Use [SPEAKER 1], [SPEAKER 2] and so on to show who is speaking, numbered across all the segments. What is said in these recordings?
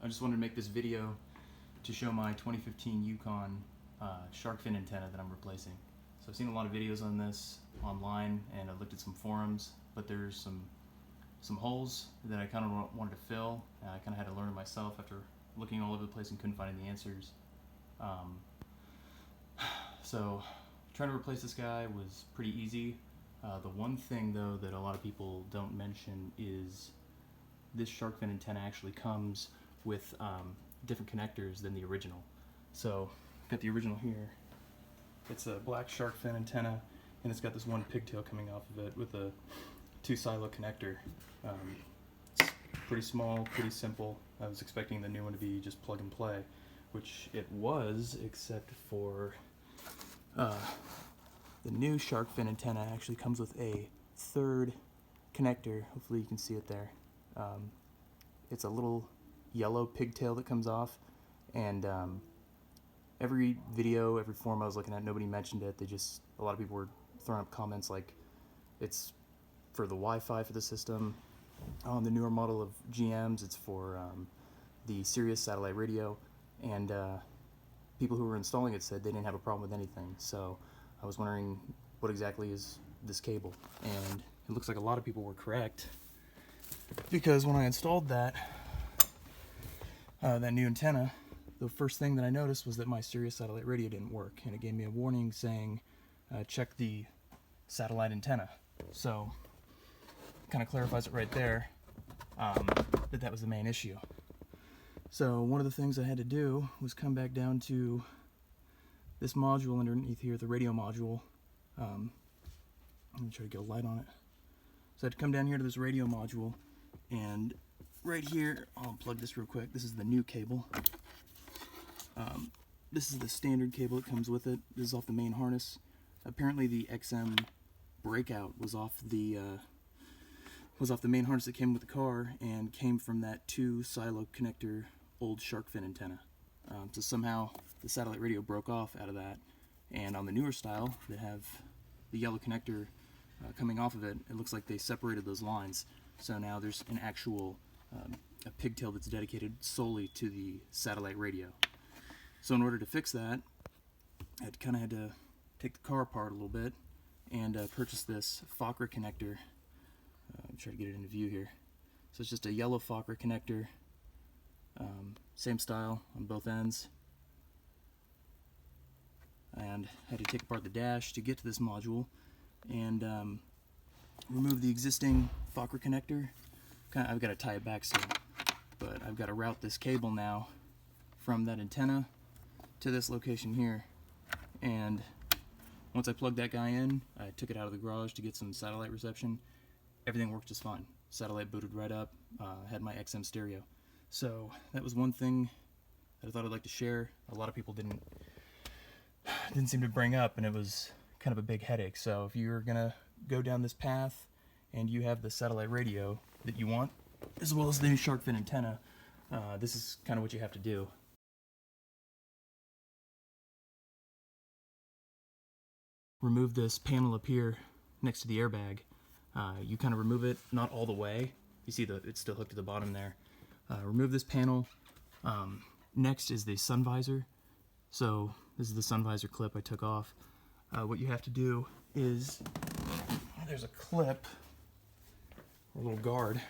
[SPEAKER 1] I just wanted to make this video to show my 2015 Yukon shark fin antenna that I'm replacing. So I've seen a lot of videos on this online, and I've looked at some forums, but there's some holes that I kind of wanted to fill. I kind of had to learn it myself after looking all over the place and couldn't find any answers. So trying to replace this guy was pretty easy. The one thing though that a lot of people don't mention is this shark fin antenna actually comes with different connectors than the original. So I've got the original here. It's a black shark fin antenna, and it's got this one pigtail coming off of it with a 2 silo connector. It's pretty small, pretty simple. I was expecting the new one to be just plug and play, which it was, except for the new shark fin antenna actually comes with a 3rd connector. Hopefully you can see it there. It's a little yellow pigtail that comes off, and every video, every forum I was looking at, nobody mentioned it. A lot of people were throwing up comments like it's for the Wi-Fi for the system. On the newer model of GMs, it's for the Sirius satellite radio, and people who were installing it said they didn't have a problem with anything. So I was wondering, what exactly is this cable? And it looks like a lot of people were correct, because when I installed that new antenna, the first thing that I noticed was that my Sirius satellite radio didn't work, and it gave me a warning saying check the satellite antenna. So kind of clarifies it right there, that was the main issue. So one of the things I had to do was come back down to this module underneath here, the radio module. Let me try to get a light on it. So I had to come down here to this radio module, and right here, I'll unplug this real quick. This is the new cable. This is the standard cable that comes with it. This is off the main harness. Apparently the XM breakout was off the main harness that came with the car, and came from that 2 silo connector old shark fin antenna. So somehow the satellite radio broke off out of that, and on the newer style that have the yellow connector coming off of it, it looks like they separated those lines. So now there's an actual a pigtail that's dedicated solely to the satellite radio. So in order to fix that, I kind of had to take the car apart a little bit and purchase this Fokker connector. I'm trying to get it into view here. So it's just a yellow Fokker connector, same style on both ends. And had to take apart the dash to get to this module and remove the existing Fokker connector. I've got to tie it back still, but I've got to route this cable now from that antenna to this location here. And once I plugged that guy in, I took it out of the garage to get some satellite reception. Everything worked just fine. Satellite booted right up, had my XM stereo. So that was one thing that I thought I'd like to share. A lot of people didn't seem to bring up, and it was kind of a big headache. So if you're gonna go down this path and you have the satellite radio that you want, as well as the new shark fin antenna, this is kind of what you have to do. Remove this panel up here next to the airbag. You kind of remove it, not all the way. You see it's still hooked to the bottom there. Remove this panel. Next is the sun visor. So this is the sun visor clip I took off. What you have to do is, there's a clip, or a little guard.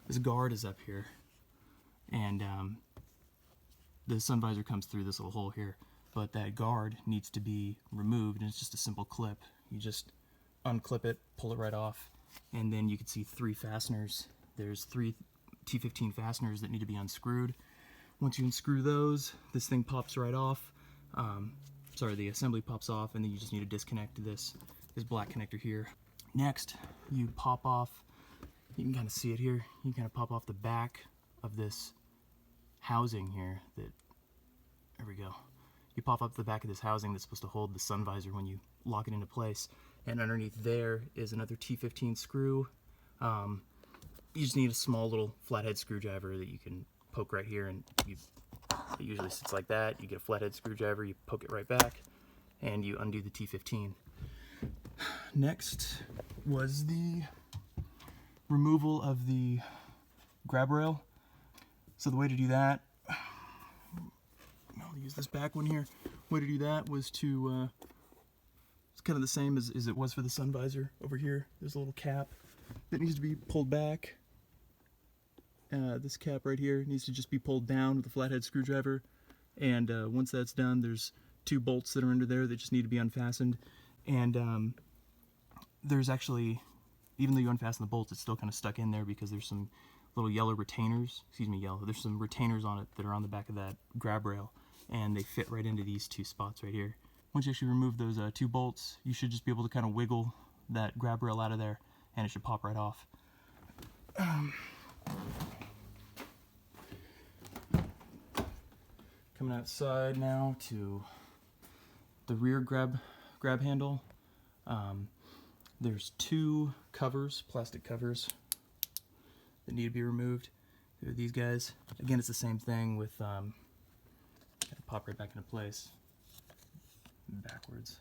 [SPEAKER 1] This guard is up here, and the sun visor comes through this little hole here. But that guard needs to be removed, and it's just a simple clip. You just unclip it, pull it right off, and then you can see 3 fasteners. There's 3 T15 fasteners that need to be unscrewed. Once you unscrew those, this thing pops right off. The assembly pops off, and then you just need to disconnect this black connector here. Next, you pop off, you can kind of see it here, you kind of pop off the back of this housing here. There we go. You pop up the back of this housing that's supposed to hold the sun visor when you lock it into place, and underneath there is another T15 screw. You just need a small little flathead screwdriver that you can poke right here, and it usually sits like that. You get a flathead screwdriver, you poke it right back, and you undo the T15. Next was the removal of the grab rail. So the way to do that, I'll use this back one here. Way to do that was to, it's kind of the same as it was for the sun visor over here. There's a little cap that needs to be pulled back. This cap right here needs to just be pulled down with a flathead screwdriver. And once that's done, there's 2 bolts that are under there that just need to be unfastened. And there's actually, even though you unfasten the bolts, it's still kind of stuck in there because there's some little yellow retainers, there's some retainers on it that are on the back of that grab rail, and they fit right into these 2 spots right here. Once you actually remove those 2 bolts, you should just be able to kind of wiggle that grab rail out of there, and it should pop right off. Coming outside now to the rear grab handle. There's 2 covers, plastic covers, that need to be removed. They're these guys. Again, it's the same thing with pop right back into place backwards.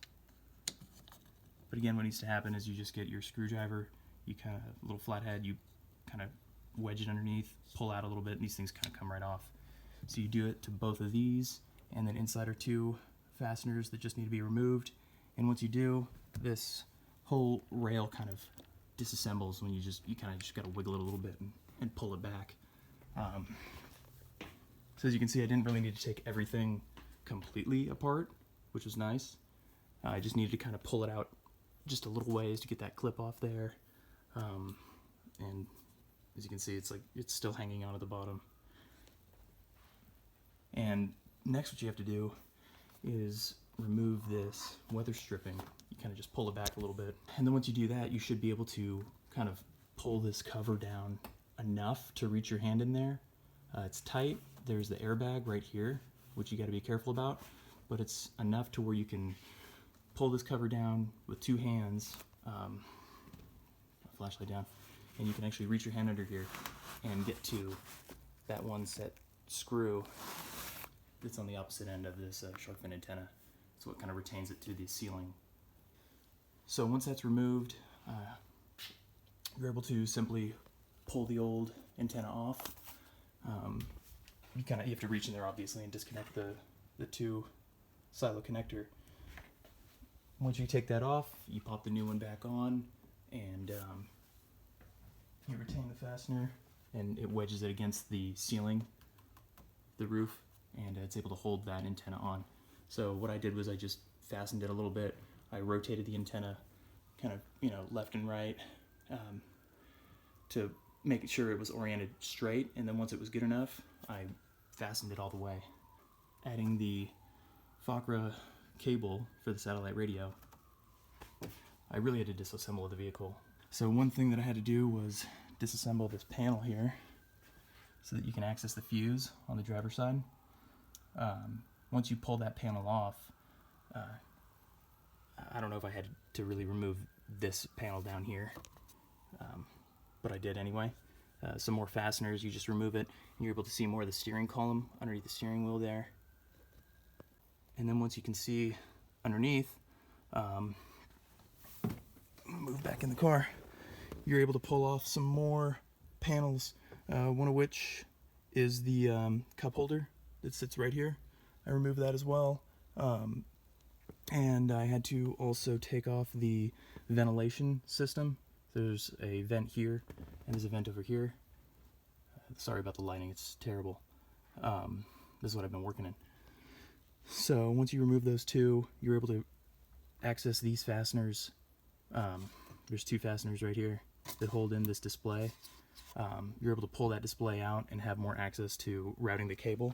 [SPEAKER 1] But again, what needs to happen is you just get your screwdriver, you kind of, a little flathead, you kind of wedge it underneath, pull out a little bit, and these things kind of come right off. So you do it to both of these, and then inside are 2 fasteners that just need to be removed. And once you do, this whole rail kind of disassembles when you kind of just got to wiggle it a little bit and pull it back. So as you can see, I didn't really need to take everything completely apart, which was nice. I just needed to kind of pull it out just a little ways to get that clip off there. And as you can see, it's still hanging on at the bottom. And next what you have to do is remove this weather stripping. You kind of just pull it back a little bit. And then once you do that, you should be able to kind of pull this cover down enough to reach your hand in there. It's tight. There's the airbag right here, which you got to be careful about, but it's enough to where you can pull this cover down with 2 hands, flashlight down, and you can actually reach your hand under here and get to that one set screw that's on the opposite end of this shark fin antenna. It's what kind of retains it to the ceiling. So once that's removed, you're able to simply pull the old antenna off. You have to reach in there obviously and disconnect the 2 silo connector. Once you take that off, you pop the new one back on, and you retain the fastener, and it wedges it against the ceiling, the roof, and it's able to hold that antenna on. So what I did was I just fastened it a little bit. I rotated the antenna kind of, left and right to make sure it was oriented straight, and then once it was good enough, I fastened it all the way. Adding the FACRA cable for the satellite radio, I really had to disassemble the vehicle. So one thing that I had to do was disassemble this panel here so that you can access the fuse on the driver's side. Once you pull that panel off, I don't know if I had to really remove this panel down here, but I did anyway. Some more fasteners, you just remove it, and you're able to see more of the steering column underneath the steering wheel there. And then once you can see underneath, move back in the car, you're able to pull off some more panels, one of which is the cup holder that sits right here. I removed that as well. And I had to also take off the ventilation system. There's a vent here, and there's a vent over here. Sorry about the lighting, it's terrible. This is what I've been working in. So once you remove those 2, you're able to access these fasteners. There's 2 fasteners right here that hold in this display. You're able to pull that display out and have more access to routing the cable.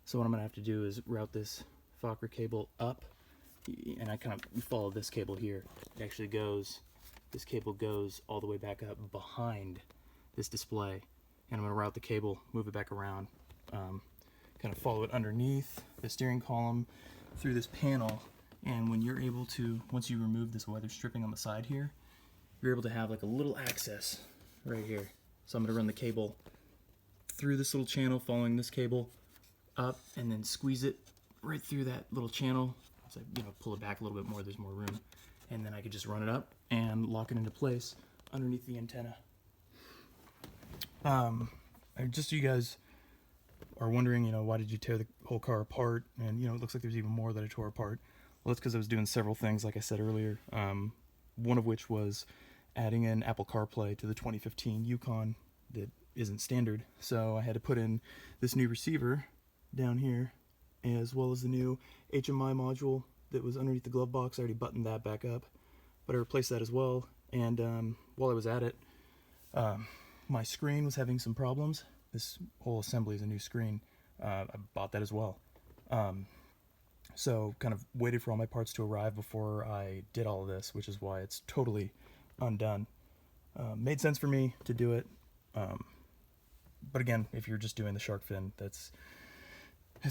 [SPEAKER 1] So what I'm going to have to do is route this FACRA cable up, and I kind of follow this cable here. It actually goes, this cable goes all the way back up behind this display, and I'm going to route the cable, move it back around, kind of follow it underneath the steering column through this panel, and when you're able to, once you remove this weather stripping on the side here, you're able to have like a little access right here. So I'm going to run the cable through this little channel, following this cable up, and then squeeze it right through that little channel. So pull it back a little bit more, there's more room, and then I could just run it up and lock it into place underneath the antenna. Just so you guys are wondering, why did you tear the whole car apart? And, it looks like there's even more that I tore apart. Well, that's because I was doing several things, like I said earlier. One of which was adding in Apple CarPlay to the 2015 Yukon that isn't standard. So I had to put in this new receiver down here, as well as the new HMI module that was underneath the glove box. I already buttoned that back up, but I replaced that as well. And while I was at it, my screen was having some problems. This whole assembly is a new screen. I bought that as well. So kind of waited for all my parts to arrive before I did all of this, which is why it's totally undone. Made sense for me to do it. But again, if you're just doing the shark fin, it's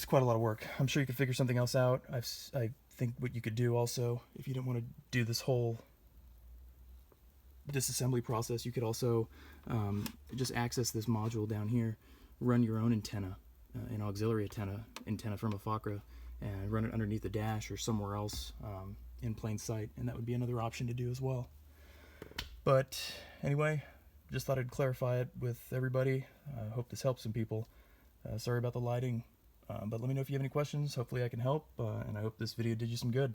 [SPEAKER 1] quite a lot of work. I'm sure you could figure something else out. I think what you could do also, if you didn't want to do this whole disassembly process, you could also just access this module down here, run your own antenna, an auxiliary antenna from a Fakra, and run it underneath the dash or somewhere else in plain sight, and that would be another option to do as well. But anyway, just thought I'd clarify it with everybody. I hope this helps some people. Sorry about the lighting, but let me know if you have any questions. Hopefully I can help, and I hope this video did you some good.